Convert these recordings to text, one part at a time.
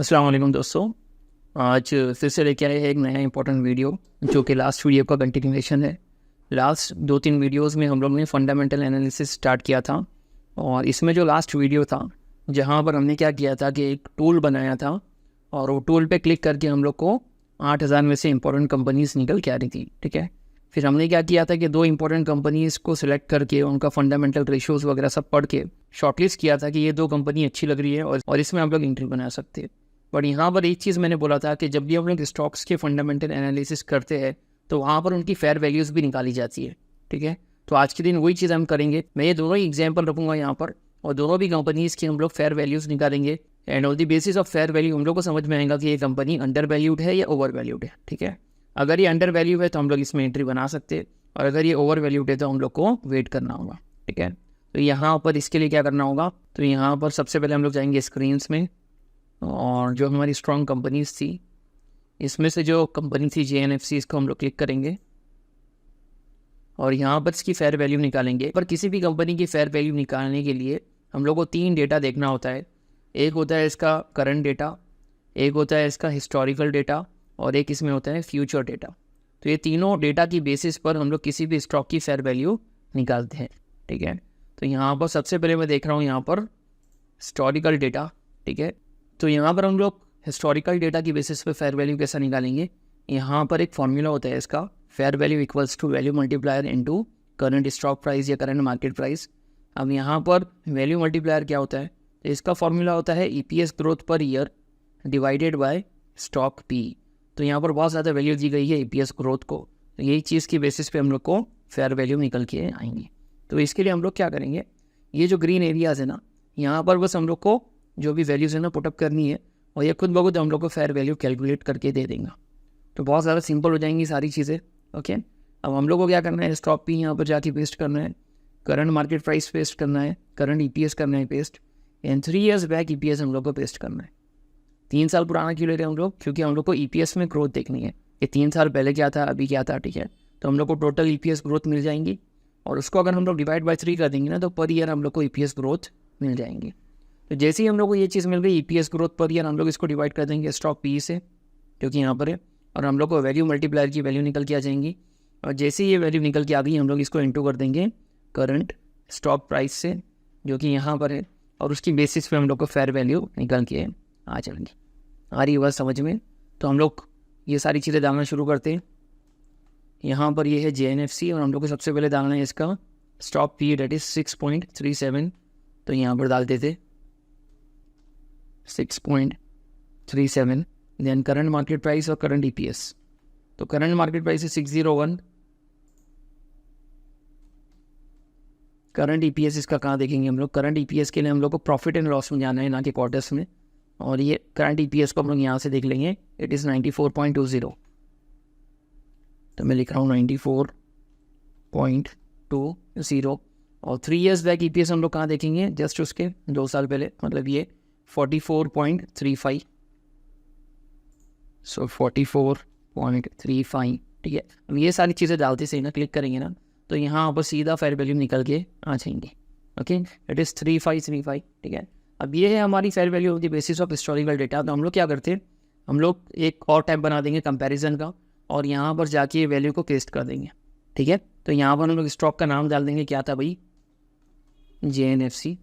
अस्सलाम वालेकुम दोस्तों। आज फिर से लेके आए हैं एक नया इंपॉर्टेंट वीडियो जो कि लास्ट वीडियो का कंटिन्यूएशन है। लास्ट 2-3 वीडियोस में हम लोग ने फंडामेंटल एनालिसिस स्टार्ट किया था और इसमें जो लास्ट वीडियो था जहां पर हमने क्या किया था कि एक टूल बनाया था और वो टूल पे क्लिक करके हम लोग को 8,000 में से इंपॉर्टेंट कंपनीज निकल के आ रही थी। ठीक है, फिर हमने क्या किया था कि 2 इंपॉर्टेंट कंपनीज को सिलेक्ट करके उनका फंडामेंटल रेशियोज़ वगैरह सब पढ़ के शॉर्टलिस्ट किया था कि ये 2 कंपनी अच्छी लग रही है और इसमें हम लोग एंट्री बना सकते हैं। बट यहाँ पर एक चीज़ मैंने बोला था कि जब भी हम लोग स्टॉक्स के फंडामेंटल एनालिसिस करते हैं तो वहाँ पर उनकी फेयर वैल्यूज़ भी निकाली जाती है। ठीक है, तो आज के दिन वही चीज़ हम करेंगे। मैं ये दोनों ही एग्जाम्पल रखूँगा यहाँ पर और दोनों भी कंपनीज़ की हम लोग फेयर वैल्यूज़ निकालेंगे and on the basis of fair value हम लोग को समझ में आएगा कि ये कंपनी अंडर वैल्यूड है या ओवर वैल्यूड है। ठीक है, अगर ये अंडर वैल्यू है तो हम लोग इसमें एंट्री बना सकते हैं और अगर ये ओवर वैल्यूड है तो हम लोग को वेट करना होगा। ठीक है, तो यहाँ पर इसके लिए क्या करना होगा, तो यहाँ पर सबसे पहले हम लोग जाएंगे स्क्रीन्स में और जो हमारी स्ट्रॉन्ग कंपनीज थी इसमें से जो कंपनी थी JNFC, इसको हम लोग क्लिक करेंगे और यहाँ पर इसकी फेयर वैल्यू निकालेंगे। पर किसी भी कंपनी की फेयर वैल्यू निकालने के लिए हम लोग को 3 डेटा देखना होता है। एक होता है इसका करंट डेटा, एक होता है इसका हिस्टोरिकल डेटा और एक इसमें होता है फ्यूचर डेटा। तो ये तीनों डेटा की बेसिस पर हम लोग किसी भी स्टॉक की फेयर वैल्यू निकालते हैं। ठीक है, तो यहाँ पर सबसे पहले मैं देख रहा हूँ यहाँ पर हिस्टोरिकल डेटा। ठीक है, तो यहाँ पर हम लोग हिस्टोरिकल डेटा की बेसिस पे फेयर वैल्यू कैसा निकालेंगे, यहाँ पर एक फॉर्मूला होता है इसका, fair value equals to value multiplier into current stock price या करंट मार्केट प्राइस। अब यहाँ पर वैल्यू मल्टीप्लायर क्या होता है, तो इसका फॉर्मूला होता है EPS growth per year divided by stock P। तो यहाँ पर बहुत ज़्यादा वैल्यू दी गई है EPS ग्रोथ को, तो यही चीज़ की बेसिस पे हम लोग को फेयर वैल्यू निकल के आएंगे। तो इसके लिए हम लोग क्या करेंगे, ये जो ग्रीन एरियाज़ है ना, यहाँ पर बस हम लोग को जो भी वैल्यूज़ है ना पुटअप करनी है और ये खुद ब खुद हम लोग को फेयर वैल्यू कैलकुलेट करके दे देगा। तो बहुत ज़्यादा सिंपल हो जाएंगी सारी चीज़ें। ओके, अब हम लोग को क्या करना है, स्टॉक P यहाँ पर जाके पेस्ट करना है, करंट मार्केट प्राइस पेस्ट करना है, करंट EPS करना है paste and 3 years back EPS हम लोग को पेस्ट करना है। 3 साल पुराना क्यों ले रहे हैं हम लोग, क्योंकि हम लोग को EPS में ग्रोथ देखनी है, ये 3 साल पहले क्या था अभी क्या था। ठीक है, तो हम लोग को टोटल EPS ग्रोथ मिल जाएंगी और उसको अगर हम लोग डिवाइड बाय 3 कर देंगे ना तो पर ईयर हम लोग को EPS ग्रोथ मिल जाएंगी। तो जैसे ही हम लोग को ये चीज़ मिल गई EPS ग्रोथ पर ईयर, हम लोग इसको डिवाइड कर देंगे स्टॉक P से क्योंकि यहाँ पर है और हम लोग को वैल्यू मल्टीप्लायर की वैल्यू निकल के आ जाएंगी और जैसे ही ये वैल्यू निकल के आ गई हम लोग इसको इंटू कर देंगे करंट स्टॉक प्राइस से जो कि यहाँ पर है और उसकी बेसिस पे हम लोग को फेयर वैल्यू निकल के आ जाएंगी। आ रही बात समझ में, तो हम लोग ये सारी चीज़ें डालना शुरू करते हैं। यहाँ पर ये है JNFC और हम लोग को सबसे पहले डालना है इसका स्टॉक P डेट इज 6.37। तो यहाँ पर डाल देते 6.37, देन करंट मार्केट प्राइस और करंट EPS। तो करंट मार्केट प्राइस है 601, करंट EPS इसका कहाँ देखेंगे हम लोग, करंट EPS के लिए हम लोग को प्रॉफिट एंड लॉस में जाना है ना कि क्वार्टर्स में, और ये करंट EPS को हम लोग यहाँ से देख लेंगे, इट इज़ 94.20। तो मैं लिख रहा हूँ 94.20 और 3 years बैक EPS हम लोग कहाँ देखेंगे, जस्ट उसके 2 साल पहले, मतलब ये 44.35। सो 44.35। ठीक है, अब ये सारी चीज़ें डालते से ना क्लिक करेंगे ना तो यहाँ पर सीधा फेयर वैल्यू निकल के आ जाएंगे। Okay, it is 3535। ठीक है, अब ये है हमारी fair value of the basis of historical data. तो हम लोग क्या करते हैं, हम लोग एक और टैब बना देंगे कंपैरिजन का और यहाँ पर जाके वैल्यू को पेस्ट कर देंगे। ठीक है, तो यहाँ पर हम लोग स्टॉक का नाम डाल देंगे, क्या था भाई, JNFC।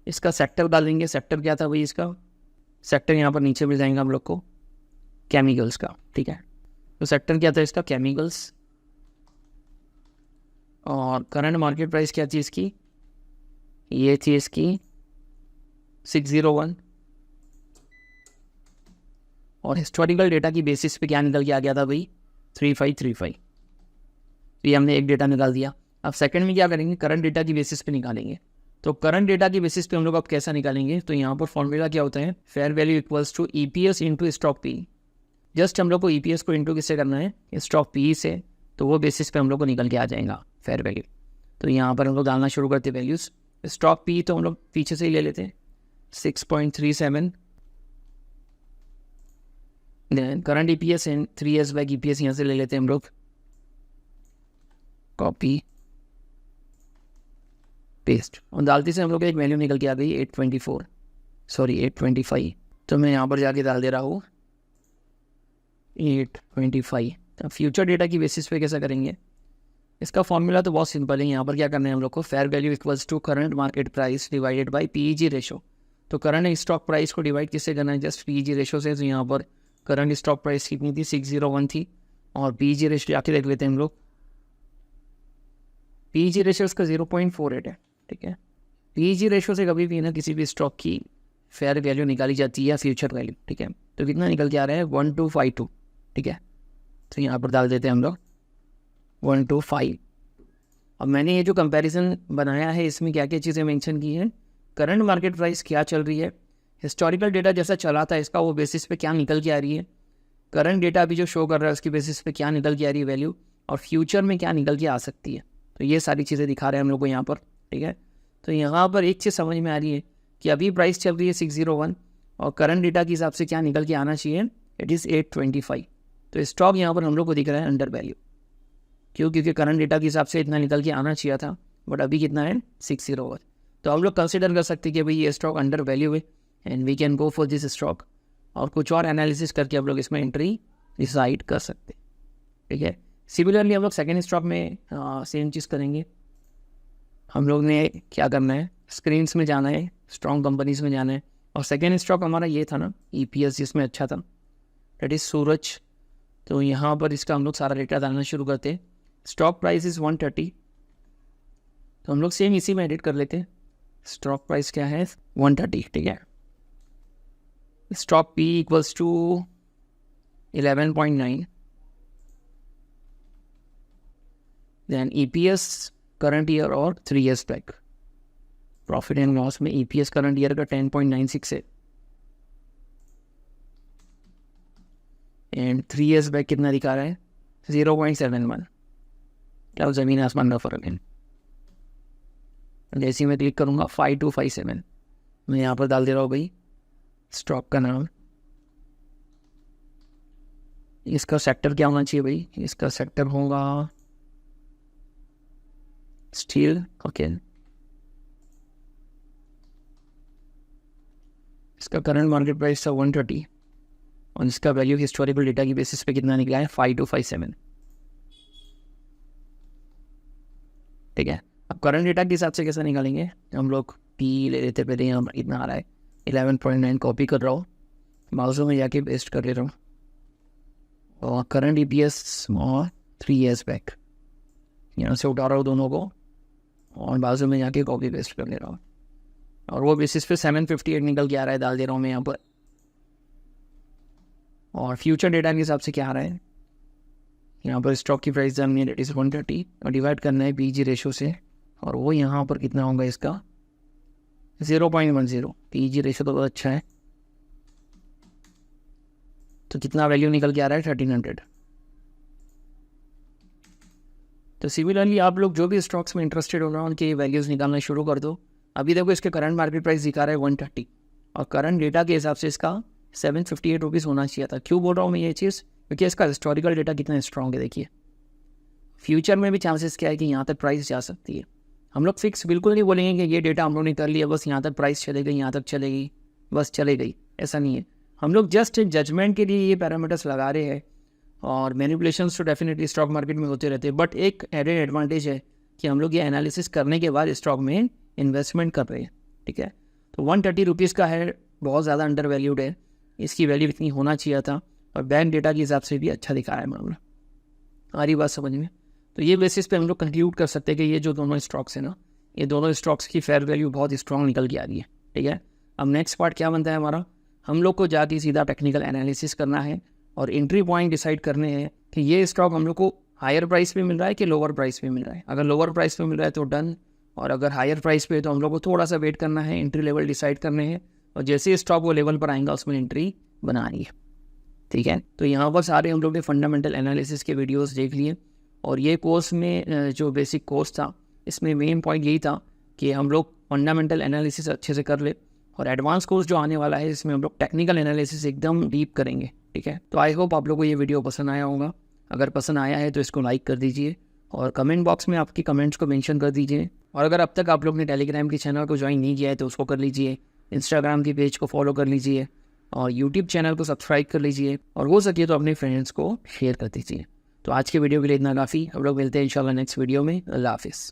इसका सेक्टर डाल देंगे, सेक्टर क्या था भाई, इसका सेक्टर यहाँ पर नीचे मिल जाएगा हम लोग को केमिकल्स का। ठीक है, तो सेक्टर क्या था इसका, केमिकल्स। और करंट मार्केट प्राइस क्या थी इसकी, ये थी इसकी 601 और हिस्टोरिकल डेटा की बेसिस पे क्या निकल के आ गया था भाई, 3535। तो ये हमने एक डेटा निकाल दिया। अब सेकंड में क्या करेंगे, करंट डेटा की बेसिस पे निकालेंगे। तो करंट डेटा की बेसिस पे हम लोग अब कैसा निकालेंगे, तो यहाँ पर फॉर्मूला क्या होता है, fair value equals to EPS into stock P। Just हम लोग को EPS को इंटू किससे करना है, स्टॉक P से, तो वो बेसिस पे हम लोग को निकल के आ जाएगा फेयर वैल्यू। तो यहाँ पर हम लोग डालना शुरू करते हैं वैल्यूज़। स्टॉक P तो हम लोग पीछे से ही ले लेते हैं 6.37, then current EPS and 3 years back EPS यहाँ से ले लेते हैं हम लोग, कॉपी पेस्ट और डालते से हम लोग एक वैल्यू निकल के आ गई 825। तो मैं यहाँ पर जाके डाल दे रहा हूँ 825। तो फ्यूचर डेटा की बेसिस पे कैसा करेंगे, इसका फॉर्मूला तो बहुत सिंपल है। यहाँ पर क्या करना है हम लोग को, fair value equals to current market price divided by PEG ratio. तो करंट स्टॉक प्राइस को डिवाइड किससे करना है, जस्ट पीईजी रेशो से। तो यहाँ पर करंट स्टॉक प्राइस कितनी थी, 601 थी, और पीईजी रेशो आके देख लेते हैं हम लोग। पीईजी रेशो इसका 0.48 है, ठीक है। पीईजी रेशो से कभी भी ना किसी भी स्टॉक की फेयर वैल्यू निकाली जाती है या फ्यूचर वैल्यू, ठीक है। तो कितना निकल के आ रहा है, 1252, ठीक है। तो यहाँ पर डाल देते हैं हम लोग 125। अब मैंने ये जो कंपैरिजन बनाया है इसमें क्या क्या चीज़ें मेंशन की हैं, करंट मार्केट प्राइस क्या चल रही है, हिस्टोरिकल डेटा जैसा चला था इसका वो बेसिस पे क्या निकल के आ रही है, करंट डेटा अभी जो शो कर रहा है उसकी बेसिस पे क्या निकल के आ रही है वैल्यू, और फ्यूचर में क्या निकल के आ सकती है। तो ये सारी चीज़ें दिखा रहे हैं हम लोग को यहाँ पर, ठीक है। तो यहाँ पर एक चीज़ समझ में आ रही है कि अभी प्राइस चल रही है 601 और करंट डेटा के हिसाब से क्या निकल के आना चाहिए, इट इज़ 825। तो स्टॉक यहाँ पर हम लोग को दिख रहा है अंडर वैल्यू, क्यों, क्योंकि करंट डेटा के हिसाब से इतना निकल के आना चाहिए था, बट अभी कितना है 601। तो हम लोग कंसिडर कर सकते हैं कि भाई ये स्टॉक अंडर वैल्यू है and we can go for this stock, और कुछ और एनालिसिस करके हम लोग इसमें एंट्री डिसाइड कर सकते हैं, ठीक है। सिमिलरली हम लोग सेकेंड स्टॉक में सेम चीज़ करेंगे। हम लोग ने क्या करना है, स्क्रीन्स में जाना है, स्ट्रॉन्ग कंपनीज में जाना है, और सेकेंड स्टॉक हमारा ये था ना EPS जिसमें अच्छा था, डेट इज़ सूरज। तो यहाँ पर इसका हम लोग सारा डेटा डालना शुरू करते हैं। स्टॉक प्राइस इज़ 130, तो हम लोग सेम इसी में एडिट कर लेते हैं। स्टॉक प्राइस क्या है 130, ठीक है। Stock P equals to 11.9, then EPS current year और 3 years बैक। प्रॉफिट एंड लॉस में EPS करंट ईयर का 10.96 है एंड 3 years बैक कितना दिखा रहा है 0.71। क्या ज़मीन आसमान का फ़र्क है। जैसे मैं क्लिक करूँगा 5257, मैं यहाँ पर डाल दे रहा हूँ भाई स्टॉक का नाम। इसका सेक्टर क्या होना चाहिए भाई, इसका सेक्टर होगा स्टील, ओके। इसका करंट मार्केट प्राइस था 130 और इसका वैल्यू हिस्टोरिकल डेटा की बेसिस पे कितना निकला है 5257, ठीक है। अब करंट डेटा के हिसाब से कैसा निकालेंगे हम लोग, P ले लेते पहले, यहाँ पर कितना आ रहा है 11.9, कॉपी कर रहा हूँ, माउस में जाके पेस्ट कर ले रहा हूँ, और करंट EPS और 3 years बैक यहाँ से उठा रहा हूँ दोनों को और बाजू में जाके कॉपी पेस्ट कर ले रहा हूँ, और वो बेसिस पे 758 निकल के आ रहा है, डाल दे रहा हूँ मैं यहाँ पर। और फ्यूचर डेटा के हिसाब से क्या आ रहा है, यहाँ पर स्टॉक की प्राइस जाननी है, डेट इज़ 130 और डिवाइड करना है PG रेशो से, और वो यहाँ पर कितना होगा इसका 0.10। PG रेशो तो बहुत अच्छा है, तो कितना वैल्यू निकल के आ रहा है 1300। तो सिमिलरली आप लोग जो भी स्टॉक्स में इंटरेस्टेड हो रहा है उनके वैल्यूज़ निकालना शुरू कर दो। अभी देखो इसके करंट मार्केट प्राइस दिखा रहा है 130 और करंट डेटा के हिसाब से इसका 758 रुपीज़ होना चाहिए था। क्यों बोल रहा हूँ मैं ये चीज़, क्योंकि इसका हिस्टोरिकल डेटा कितना स्ट्रॉन्ग है। देखिए फ्यूचर में भी चांसेस क्या है कि यहाँ तक प्राइस जा सकती है। हम लोग फिक्स बिल्कुल नहीं बोलेंगे कि ये डेटा हम लोग ने कर लिया बस यहाँ तक प्राइस चलेगी, यहाँ तक चलेगी, बस चले गई, ऐसा नहीं है। हम लोग जस्ट जजमेंट के लिए ये पैरामीटर्स लगा रहे हैं, और मैनिपुलेशंस तो डेफिनेटली स्टॉक मार्केट में होते रहते हैं, बट एक एडेड एडवांटेज है कि हम लोग ये एनालिसिस करने के बाद स्टॉक में इन्वेस्टमेंट कर रहे हैं, ठीक है। तो 130 रुपीज़ का है, बहुत ज़्यादा अंडर वैल्यूड है, इसकी वैल्यू इतनी होना चाहिए था, और बैंक डेटा के हिसाब से भी अच्छा दिखा रहा है मामला। आ रही बात समझ में। तो ये बेसिस पे हम लोग कंक्लूड कर सकते हैं कि ये जो दोनों स्टॉक्स हैं ना, ये दोनों स्टॉक्स की फेयर वैल्यू बहुत स्ट्रॉन्ग निकल के आ रही है, ठीक है। अब नेक्स्ट पार्ट क्या बनता है हमारा, हम लोग को जाके सीधा टेक्निकल एनालिसिस करना है और एंट्री पॉइंट डिसाइड करने हैं कि ये स्टॉक हम लोग को हायर प्राइस पे मिल रहा है कि लोअर प्राइस पे मिल रहा है। अगर लोअर प्राइस पे मिल रहा है तो डन, और अगर हायर प्राइस पे है तो हम लोग को थोड़ा सा वेट करना है, एंट्री लेवल डिसाइड करने हैं, और जैसे स्टॉक वो लेवल पर आएगा उसमें एंट्री बनानी है, ठीक है। तो यहाँ पर सारे हम लोग ने फंडामेंटल एनालिसिस के वीडियोस देख लिए, और ये कोर्स में जो बेसिक कोर्स था इसमें मेन पॉइंट यही था कि हम लोग फंडामेंटल एनालिसिस अच्छे से कर ले, और एडवांस कोर्स जो आने वाला है इसमें हम लोग टेक्निकल एनालिसिस एकदम डीप करेंगे, ठीक है। तो आई होप आप लोगों को ये वीडियो पसंद आया होगा। अगर पसंद आया है तो इसको लाइक कर दीजिए, और कमेंट बॉक्स में आपकी कमेंट्स को मेंशन कर दीजिए, और अगर अब तक आप लोग ने टेलीग्राम की चैनल को ज्वाइन नहीं किया है तो उसको कर लीजिए, इंस्टाग्राम की पेज को फॉलो कर लीजिए, और यूट्यूब चैनल को सब्सक्राइब कर लीजिए और हो सके तो अपने फ्रेंड्स को शेयर कर दीजिए। तो आज के वीडियो के लिए इतना काफ़ी। हम लोग मिलते हैं इंशाल्लाह नेक्स्ट वीडियो में। अल्लाह हाफिज़।